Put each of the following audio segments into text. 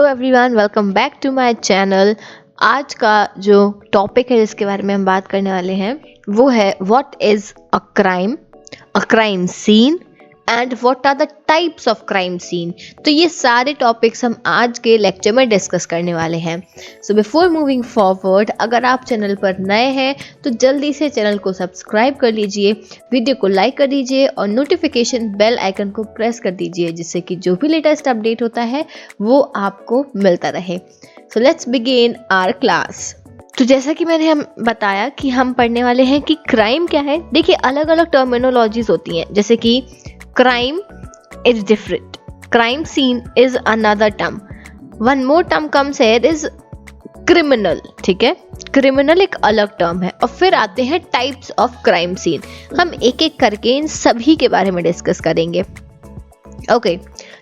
Everyone, welcome back to my channel. आज का जो टॉपिक है जिसके बारे में हम बात करने वाले हैं वो है what is a crime scene and what are the types of crime scene. तो ये सारे टॉपिक्स हम आज के लेक्चर में डिस्कस करने वाले हैं। सो बिफोर मूविंग फॉरवर्ड, अगर आप चैनल पर नए हैं तो जल्दी से चैनल को सब्सक्राइब कर लीजिए, वीडियो को लाइक कर दीजिए और नोटिफिकेशन बेल आइकन को प्रेस कर दीजिए जिससे कि जो भी लेटेस्ट अपडेट होता है वो आपको मिलता रहे। So let's begin our class. तो जैसा कि मैंने हम बताया कि हम पढ़ने वाले हैं कि क्राइम क्या है। देखिए, अलग अलग टर्मिनोलॉजीज होती हैं, जैसे कि crime is different, crime scene is another term, one more term comes here is criminal। ठीक है, क्रिमिनल एक अलग टर्म है। और फिर आते हैं टाइप्स ऑफ क्राइम सीन। हम एक एक करके इन सभी के बारे में डिस्कस करेंगे। Okay,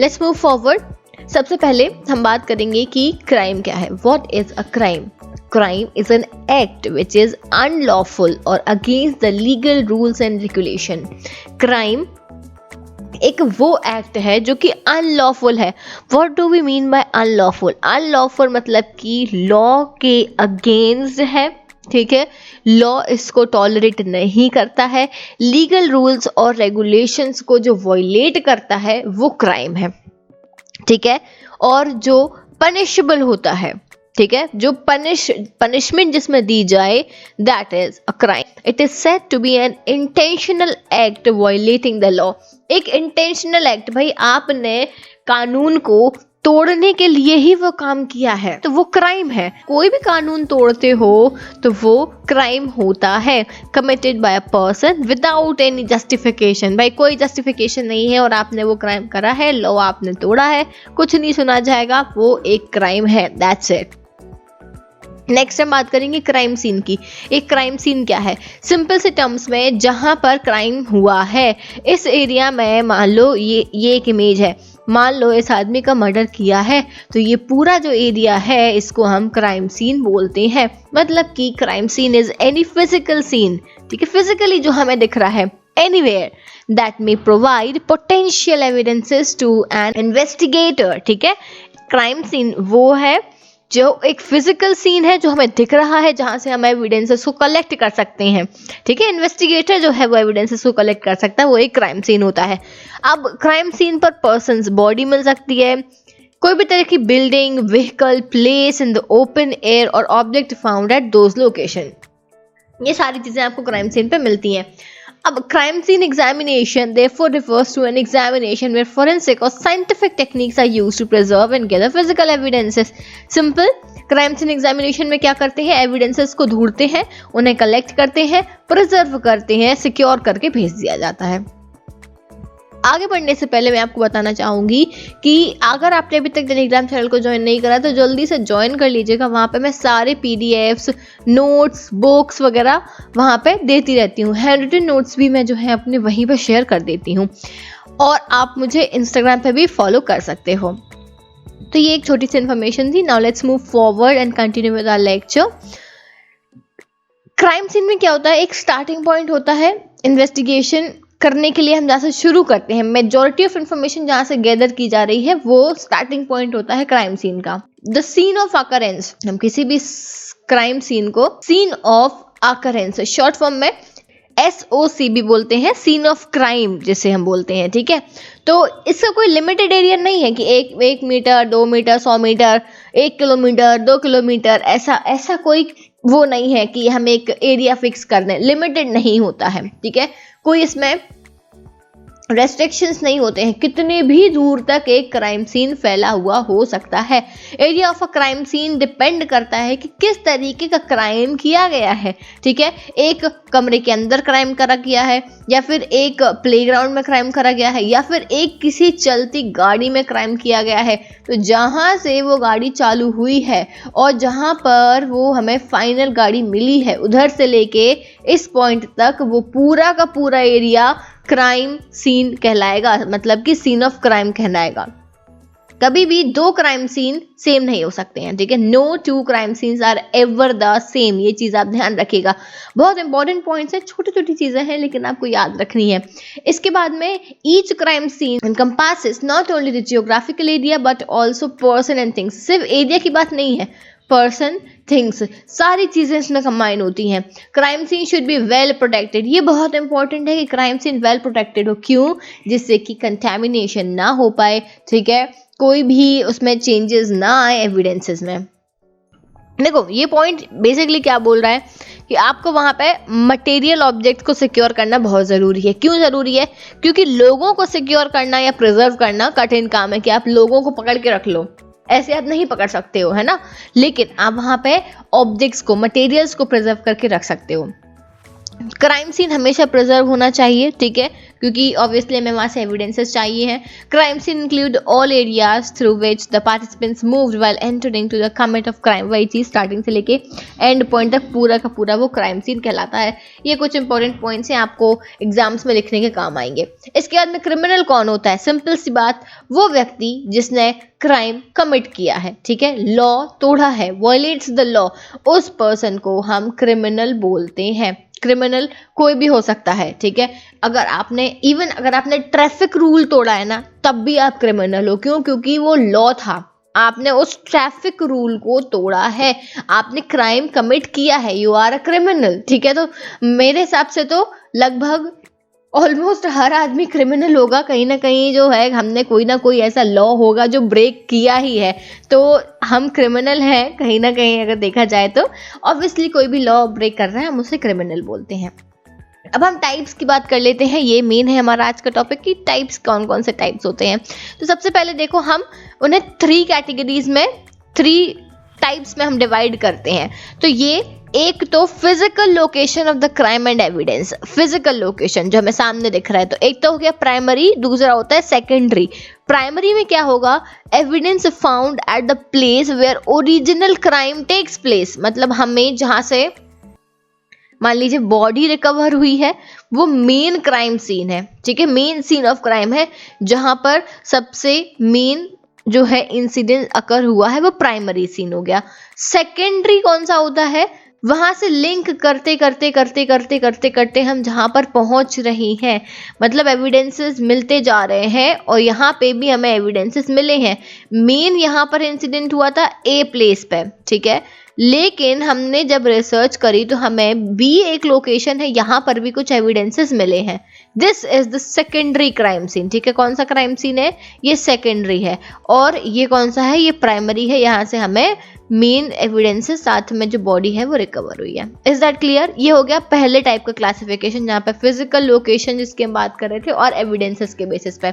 let's move forward. सबसे पहले हम बात करेंगे कि क्राइम क्या है। What is a crime? Crime is an act which is unlawful or against the legal rules and regulation। Crime एक वो एक्ट है जो कि अनलॉफुल है। What do we mean by unlawful? Unlawful मतलब कि लॉ के अगेंस्ट है। ठीक है, लॉ इसको टॉलरेट नहीं करता है। लीगल रूल्स और रेगुलेशंस को जो वॉयलेट करता है वो क्राइम है। ठीक है, और जो पनिशेबल होता है, ठीक है, जो पनिशमेंट जिसमें दी जाए, that is a crime. It is said to be an intentional act violating the law. एक इंटेंशनल एक्ट, भाई आपने कानून को तोड़ने के लिए ही वो काम किया है तो वो क्राइम है। कोई भी कानून तोड़ते हो तो वो क्राइम होता है, committed by a person without any justification. भाई कोई जस्टिफिकेशन नहीं है और आपने वो क्राइम करा है, लॉ आपने तोड़ा है, कुछ नहीं सुना जाएगा, वो एक क्राइम है। That's it. नेक्स्ट हम बात करेंगे क्राइम सीन की। एक क्राइम सीन क्या है? सिंपल से टर्म्स में, जहां पर क्राइम हुआ है इस एरिया में, मान लो ये एक इमेज है, मान लो इस आदमी का मर्डर किया है तो ये पूरा जो एरिया है इसको हम क्राइम सीन बोलते हैं। मतलब कि crime scene is any physical scene, ठीक है, फिजिकली जो हमें दिख रहा है, anywhere that may provide potential evidences to an investigator. ठीक है, क्राइम सीन वो है जो एक फिजिकल सीन है जो हमें दिख रहा है, जहां से हम एविडेंसेस को कलेक्ट कर सकते हैं। ठीक है, इन्वेस्टिगेटर जो है वो एविडेंसेस को कलेक्ट कर सकता है, वो एक क्राइम सीन होता है। अब क्राइम सीन पर पर्सन्स बॉडी मिल सकती है, कोई भी तरह की building, vehicle, place in the open air और object found at those location. ये सारी चीजें आपको क्राइम सीन पे मिलती हैं। अब crime scene examination therefore refers to an examination where forensic or scientific techniques are used to preserve and gather physical evidences। Simple, crime scene examination में क्या करते हैं? एविडेंसेस को ढूंढते हैं, उन्हें कलेक्ट करते हैं, प्रिजर्व करते हैं, सिक्योर करके भेज दिया जाता है। आगे बढ़ने से पहले मैं आपको बताना चाहूंगी कि अगर आपने अभी तक टेलीग्राम चैनल को ज्वाइन नहीं करा तो जल्दी से ज्वाइन कर लीजिएगा। वहाँ पे मैं सारे पीडीएफ्स, नोट्स, बुक्स वगैरह वहाँ पे देती रहती हूँ। हैंड रिटन नोट्स भी मैं जो है अपने वहीं पे शेयर कर देती हूँ, और आप मुझे इंस्टाग्राम पे भी फॉलो कर सकते हो। तो ये एक छोटी सी इन्फॉर्मेशन थी। Now let's move forward and continue with our lecture. Crime scene में क्या होता है? एक स्टार्टिंग पॉइंट होता है। इन्वेस्टिगेशन करने के लिए हम जहाँ से शुरू करते हैं, मेजॉरिटी ऑफ इंफॉर्मेशन जहाँ से गैदर की जा रही है, वो स्टार्टिंग पॉइंट होता है क्राइम सीन का। द सीन ऑफ अकरेंस, हम किसी भी क्राइम सीन को scene of occurrence, short form में SOC भी बोलते हैं, सीन ऑफ क्राइम जिसे हम बोलते हैं। ठीक है, तो इसका कोई लिमिटेड एरिया नहीं है कि 1 metre, 2 metre, 100 metre, 1 kilometre, 2 kilometre, ऐसा कोई वो नहीं है कि हम एक एरिया फिक्स कर दें। लिमिटेड नहीं होता है, ठीक है, कोई इसमें रेस्ट्रिक्शंस नहीं होते हैं, कितने भी दूर तक एक क्राइम सीन फैला हुआ हो सकता है। Area of a crime scene depend करता है कि किस तरीके का क्राइम किया गया है। ठीक है, एक कमरे के अंदर क्राइम करा गया है, या फिर एक प्लेग्राउंड में क्राइम करा गया है, या फिर एक किसी चलती गाड़ी में क्राइम किया गया है। तो जहां से वो गाड़ी चालू हुई है और जहां पर वो हमें फाइनल गाड़ी मिली है, उधर से लेके इस पॉइंट तक वो पूरा का पूरा एरिया क्राइम सीन कहलाएगा, मतलब कि सीन ऑफ क्राइम कहलाएगा। कभी भी दो क्राइम सीन सेम नहीं हो सकते हैं, ठीक है। No two crime scenes are ever the same, ये चीज आप ध्यान रखिएगा। बहुत इंपॉर्टेंट पॉइंट्स है, छोटी छोटी चीजें हैं लेकिन आपको याद रखनी है। इसके बाद में each crime scene encompasses not only the geographical area but also person and things. सिर्फ एरिया की बात नहीं है, पर्सन, थिंग्स, सारी चीजें इसमें कंबाइन होती हैं। Crime scene should be well protected, ये बहुत इंपॉर्टेंट है कि क्राइम सीन वेल प्रोटेक्टेड हो। क्यों? जिससे कि कंटेमिनेशन ना हो पाए, ठीक है, कोई भी उसमें चेंजेस ना आए एविडेंसेस में। देखो ये पॉइंट बेसिकली क्या बोल रहा है कि आपको वहां पे मटेरियल ऑब्जेक्ट को सिक्योर करना बहुत जरूरी है। क्यों जरूरी है? क्योंकि लोगों को सिक्योर करना या प्रिजर्व करना कठिन काम है कि आप लोगों को पकड़ के रख लो, ऐसे आप नहीं पकड़ सकते हो, है ना। लेकिन आप वहां पे ऑब्जेक्ट्स को, मटेरियल्स को प्रिजर्व करके रख सकते हो। क्राइम सीन हमेशा प्रिजर्व होना चाहिए, ठीक है, क्योंकि ऑब्वियसली हमें वहां से एविडेंसेस चाहिए हैं। Crime scene include all areas through which the participants moved while entering to the commit of crime. वही चीज स्टार्टिंग से लेके एंड पॉइंट तक पूरा का पूरा वो क्राइम सीन कहलाता है। ये कुछ इंपॉर्टेंट पॉइंट्स हैं, आपको एग्जाम्स में लिखने के काम आएंगे। इसके बाद में क्रिमिनल कौन होता है? सिंपल सी बात, वो व्यक्ति जिसने क्राइम कमिट किया है, ठीक है, लॉ तोड़ा है, वायलेट्स द लॉ, उस पर्सन को हम क्रिमिनल बोलते हैं। क्रिमिनल कोई भी हो सकता है, ठीक है। अगर आपने ट्रैफिक रूल तोड़ा है ना, तब भी आप क्रिमिनल हो। क्यों? क्योंकि वो लॉ था, आपने उस ट्रैफिक रूल को तोड़ा है, आपने क्राइम कमिट किया है, यू आर अ क्रिमिनल, ठीक है। तो मेरे हिसाब से तो लगभग ऑलमोस्ट हर आदमी क्रिमिनल होगा कहीं ना कहीं, जो है हमने कोई ना कोई ऐसा लॉ होगा जो ब्रेक किया ही है, तो हम क्रिमिनल हैं कहीं ना कहीं अगर देखा जाए तो। ऑब्वियसली कोई भी लॉ ब्रेक कर रहा है हम उसे क्रिमिनल बोलते हैं। अब हम टाइप्स की बात कर लेते हैं, ये मेन है हमारा आज का टॉपिक कि टाइप्स कौन कौन से टाइप्स होते हैं। तो सबसे पहले देखो, हम उन्हें 3 कैटेगरीज में, 3 टाइप्स में हम डिवाइड करते हैं। तो ये एक तो physical location of the crime and evidence, physical location जो हमें सामने दिख रहा है, तो एक तो हो गया प्राइमरी, दूसरा होता है सेकेंडरी। प्राइमरी में क्या होगा? Evidence found at the place where original crime takes place, मतलब हमें जहां से मान लीजिए बॉडी रिकवर हुई है, वो मेन क्राइम सीन है, ठीक है, मेन सीन ऑफ क्राइम है, जहां पर सबसे मेन जो है इंसिडेंट अकर हुआ है, वो प्राइमरी सीन हो गया। सेकेंडरी कौन सा होता है? वहां से लिंक करते करते करते करते करते करते हम जहां पर पहुंच रहे हैं, मतलब एविडेंसेस मिलते जा रहे हैं, और यहाँ पे भी हमें एविडेंसेस मिले हैं। मेन यहाँ पर इंसिडेंट हुआ था ए प्लेस पे, ठीक है, लेकिन हमने जब रिसर्च करी तो हमें बी एक लोकेशन है, यहाँ पर भी कुछ एविडेंसेस मिले हैं। This is the secondary crime scene, ठीक है। कौन सा क्राइम सीन है? ये सेकेंडरी है। और ये कौन सा है? ये प्राइमरी है, यहाँ से हमें मेन एविडेंसेस, साथ में जो बॉडी है वो रिकवर हुई है। Is that clear? ये हो गया पहले टाइप का क्लासिफिकेशन, जहाँ पे फिजिकल लोकेशन जिसकी हम बात कर रहे थे और एविडेंसेस के बेसिस पे।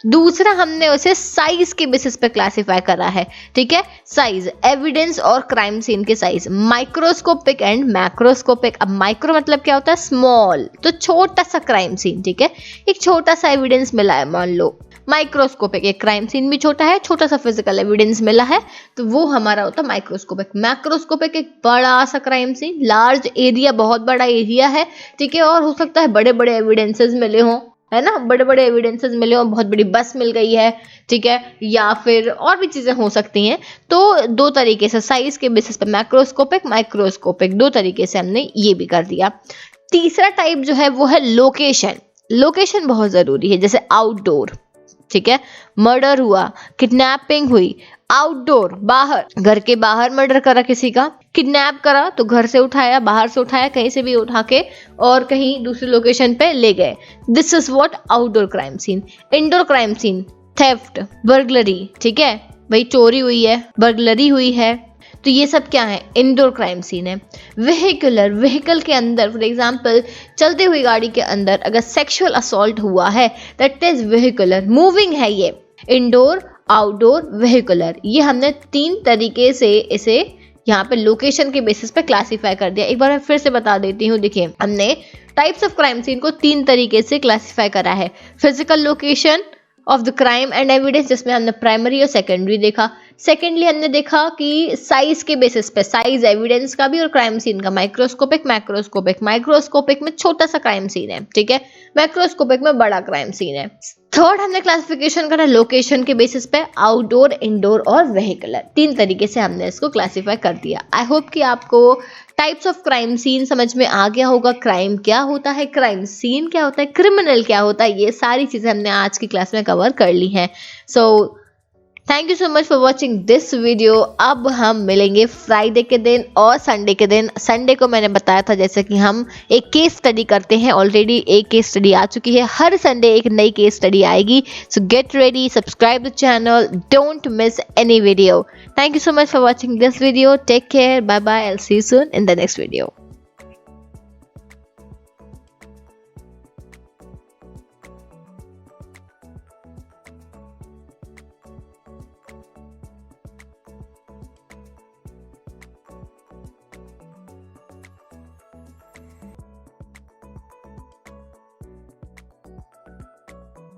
दूसरा हमने उसे साइज के बेसिस पे क्लासिफाई करा है, ठीक है। साइज, एविडेंस और क्राइम सीन के साइज, माइक्रोस्कोपिक एंड मैक्रोस्कोपिक। अब माइक्रो मतलब क्या होता है? स्मॉल, तो छोटा सा क्राइम सीन, ठीक है, एक छोटा सा एविडेंस मिला है मान लो। माइक्रोस्कोपिक, एक क्राइम सीन भी छोटा है, छोटा सा फिजिकल एविडेंस मिला है, तो वो हमारा होता है माइक्रोस्कोपिक। मैक्रोस्कोपिक एक बड़ा सा क्राइम सीन, लार्ज एरिया, बहुत बड़ा एरिया है, ठीक है, और हो सकता है बड़े बड़े एविडेंसेस मिले हों, है ना, बड़े बड़े एविडेंसेस मिले हों, बहुत बड़ी बस मिल गई है, ठीक है, या फिर और भी चीजें हो सकती हैं। तो 2 तरीके से साइज के बेसिस पे मैक्रोस्कोपिक, माइक्रोस्कोपिक, 2 तरीके से हमने ये भी कर दिया। तीसरा टाइप जो है वो है लोकेशन। लोकेशन बहुत जरूरी है, जैसे आउटडोर, ठीक है, मर्डर हुआ, किडनैपिंग हुई, आउटडोर, बाहर, घर के बाहर मर्डर करा किसी का, किडनैप करा तो घर से उठाया, बाहर से उठाया, कहीं से भी उठा के और कहीं दूसरी लोकेशन पे ले गए। This is what outdoor crime scene. Indoor crime scene, theft, burglary, ठीक है, भाई चोरी हुई है, बर्गलरी हुई है, तो ये सब क्या है? इंडोर क्राइम सीन है। वेहिकुलर, व्हीकल के अंदर, फॉर एग्जांपल चलते हुई गाड़ी के अंदर अगर सेक्सुअल असॉल्ट हुआ है, दैट इज वेहिकुलर, मूविंग है ये। इंडोर, आउटडोर, वेहिकुलर, ये हमने 3 तरीके से इसे यहाँ पे लोकेशन के बेसिस पे क्लासिफाई कर दिया। एक बार मैं फिर से बता देती हूँ, देखिए हमने टाइप्स ऑफ क्राइम सीन को 3 तरीके से क्लासिफाई करा है। Physical location of the crime and evidence, जिसमें हमने प्राइमरी और सेकेंडरी देखा। सेकेंडली हमने देखा कि साइज के बेसिस पे, साइज एविडेंस का भी और क्राइम सीन का, माइक्रोस्कोपिक, मैक्रोस्कोपिक। माइक्रोस्कोपिक में छोटा सा क्राइम सीन है, ठीक है, मैक्रोस्कोपिक में बड़ा क्राइम सीन है। थर्ड हमने क्लासिफिकेशन करा लोकेशन के बेसिस पे, आउटडोर, इंडोर और वेहिकुलर। 3 तरीके से हमने इसको क्लासिफाई कर दिया। आई होप कि आपको टाइप्स ऑफ क्राइम सीन समझ में आ गया होगा। क्राइम क्या होता है, क्राइम सीन क्या होता है, क्रिमिनल क्या होता है, ये सारी चीज़ें हमने आज की क्लास में कवर कर ली हैं। So thank you so much for watching this video. अब हम मिलेंगे फ्राइडे के दिन और संडे के दिन। संडे को मैंने बताया था जैसे कि हम एक केस स्टडी करते हैं, ऑलरेडी एक केस स्टडी आ चुकी है, हर संडे एक नई केस स्टडी आएगी। So get ready, subscribe the channel, don't miss any video. Thank you so much for watching this video, take care, bye bye, I will see you soon in the next video.